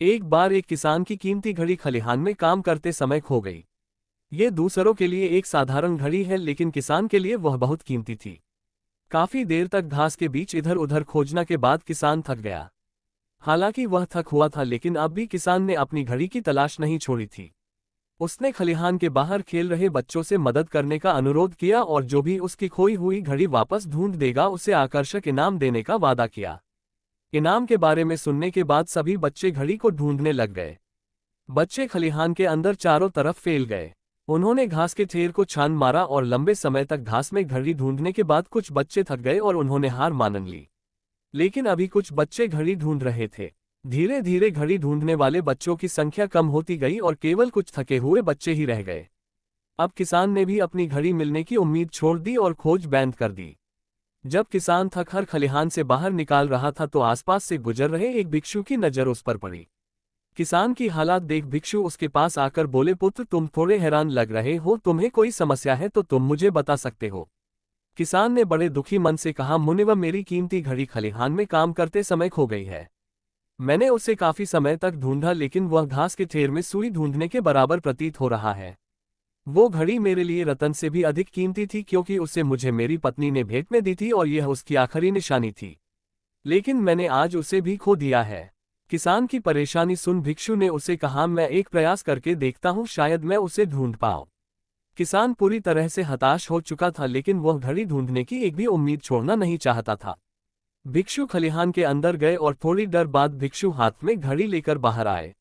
एक बार एक किसान की कीमती घड़ी खलिहान में काम करते समय खो गई। ये दूसरों के लिए एक साधारण घड़ी है, लेकिन किसान के लिए वह बहुत कीमती थी। काफी देर तक घास के बीच इधर उधर खोजना के बाद किसान थक गया। हालांकि वह थक हुआ था, लेकिन अब भी किसान ने अपनी घड़ी की तलाश नहीं छोड़ी थी। उसने खलिहान के बाहर खेल रहे बच्चों से मदद करने का अनुरोध किया और जो भी उसकी खोई हुई घड़ी वापस ढूंढ देगा उसे आकर्षक इनाम देने का वादा किया। इनाम के बारे में सुनने के बाद सभी बच्चे घड़ी को ढूंढने लग गए। बच्चे खलिहान के अंदर चारों तरफ फैल गए। उन्होंने घास के ढेर को छान मारा और लंबे समय तक घास में घड़ी ढूंढने के बाद कुछ बच्चे थक गए और उन्होंने हार मान ली। लेकिन अभी कुछ बच्चे घड़ी ढूंढ रहे थे। धीरे धीरे घड़ी ढूंढने वाले बच्चों की संख्या कम होती गई और केवल कुछ थके हुए बच्चे ही रह गए। अब किसान ने भी अपनी घड़ी मिलने की उम्मीद छोड़ दी और खोज बंद कर दी। जब किसान थक कर खलिहान से बाहर निकाल रहा था तो आसपास से गुजर रहे एक भिक्षु की नजर उस पर पड़ी। किसान की हालात देख भिक्षु उसके पास आकर बोले, पुत्र तुम थोड़े हैरान लग रहे हो, तुम्हें कोई समस्या है तो तुम मुझे बता सकते हो। किसान ने बड़े दुखी मन से कहा, मुनिवर मेरी कीमती घड़ी खलिहान में काम करते समय खो गई है। मैंने उसे काफी समय तक ढूंढा, लेकिन वह घास के ढेर में सुई ढूंढने के बराबर प्रतीत हो रहा है। वो घड़ी मेरे लिए रतन से भी अधिक कीमती थी, क्योंकि उसे मुझे मेरी पत्नी ने भेंट में दी थी और यह उसकी आखिरी निशानी थी। लेकिन मैंने आज उसे भी खो दिया है। किसान की परेशानी सुन भिक्षु ने उसे कहा, मैं एक प्रयास करके देखता हूँ, शायद मैं उसे ढूंढ पाऊँ। किसान पूरी तरह से हताश हो चुका था, लेकिन वह घड़ी ढूंढने की एक भी उम्मीद छोड़ना नहीं चाहता था। भिक्षु खलिहान के अंदर गए और थोड़ी देर बाद भिक्षु हाथ में घड़ी लेकर बाहर आए।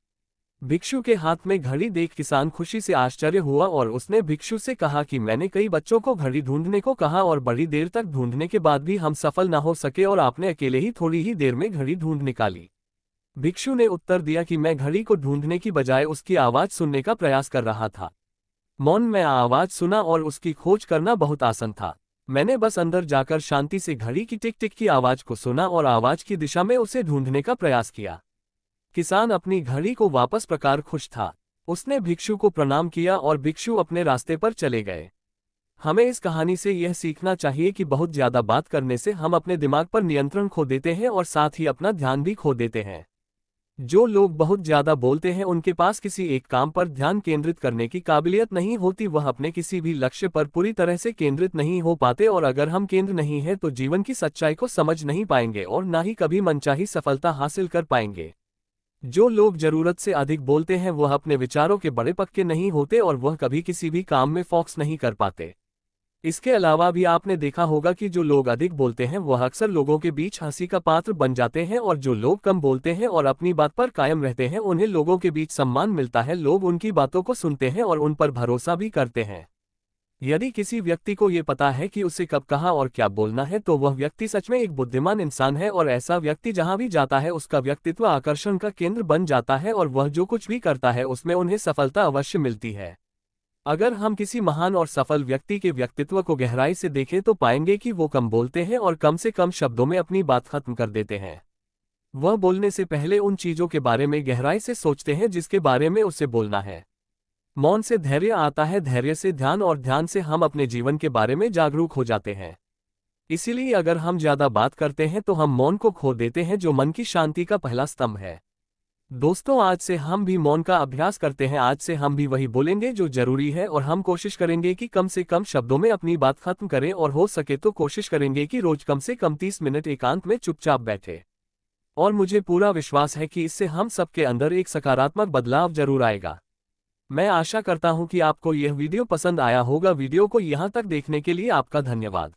भिक्षु के हाथ में घड़ी देख किसान खुशी से आश्चर्य हुआ और उसने भिक्षु से कहा कि मैंने कई बच्चों को घड़ी ढूंढने को कहा और बड़ी देर तक ढूंढने के बाद भी हम सफल न हो सके और आपने अकेले ही थोड़ी ही देर में घड़ी ढूंढ निकाली। भिक्षु ने उत्तर दिया कि मैं घड़ी को ढूंढने की बजाय उसकी आवाज सुनने का प्रयास कर रहा था। मौन में आवाज सुना और उसकी खोज करना बहुत आसान था। मैंने बस अंदर जाकर शांति से घड़ी की टिक टिक की आवाज को सुना और आवाज की दिशा में उसे ढूंढने का प्रयास किया। किसान अपनी घड़ी को वापस पाकर खुश था। उसने भिक्षु को प्रणाम किया और भिक्षु अपने रास्ते पर चले गए। हमें इस कहानी से यह सीखना चाहिए कि बहुत ज्यादा बात करने से हम अपने दिमाग पर नियंत्रण खो देते हैं और साथ ही अपना ध्यान भी खो देते हैं। जो लोग बहुत ज्यादा बोलते हैं उनके पास किसी एक काम पर ध्यान केंद्रित करने की काबिलियत नहीं होती, वह अपने किसी भी लक्ष्य पर पूरी तरह से केंद्रित नहीं हो पाते और अगर हम केंद्र नहीं हैं तो जीवन की सच्चाई को समझ नहीं पाएंगे और ना ही कभी मनचाही सफलता हासिल कर पाएंगे। जो लोग जरूरत से अधिक बोलते हैं वह अपने विचारों के बड़े पक्के नहीं होते और वह कभी किसी भी काम में फोकस नहीं कर पाते। इसके अलावा भी आपने देखा होगा कि जो लोग अधिक बोलते हैं वह अक्सर लोगों के बीच हंसी का पात्र बन जाते हैं और जो लोग कम बोलते हैं और अपनी बात पर कायम रहते हैं उन्हें लोगों के बीच सम्मान मिलता है। लोग उनकी बातों को सुनते हैं और उन पर भरोसा भी करते हैं। यदि किसी व्यक्ति को ये पता है कि उसे कब कहाँ और क्या बोलना है तो वह व्यक्ति सच में एक बुद्धिमान इंसान है और ऐसा व्यक्ति जहाँ भी जाता है उसका व्यक्तित्व आकर्षण का केंद्र बन जाता है और वह जो कुछ भी करता है उसमें उन्हें सफलता अवश्य मिलती है। अगर हम किसी महान और सफल व्यक्ति के व्यक्तित्व को गहराई से देखें तो पाएंगे कि वो कम बोलते हैं और कम से कम शब्दों में अपनी बात खत्म कर देते हैं। वह बोलने से पहले उन चीजों के बारे में गहराई से सोचते हैं जिसके बारे में उसे बोलना है। मौन से धैर्य आता है, धैर्य से ध्यान और ध्यान से हम अपने जीवन के बारे में जागरूक हो जाते हैं। इसीलिए अगर हम ज्यादा बात करते हैं तो हम मौन को खो देते हैं, जो मन की शांति का पहला स्तंभ है। दोस्तों, आज से हम भी मौन का अभ्यास करते हैं। आज से हम भी वही बोलेंगे जो जरूरी है और हम कोशिश करेंगे कि कम से कम शब्दों में अपनी बात खत्म करें और हो सके तो कोशिश करेंगे कि रोज कम से कम 30 मिनट एकांत में चुपचाप बैठे। और मुझे पूरा विश्वास है कि इससे हम सबके अंदर एक सकारात्मक बदलाव जरूर आएगा। मैं आशा करता हूं कि आपको यह वीडियो पसंद आया होगा। वीडियो को यहां तक देखने के लिए आपका धन्यवाद।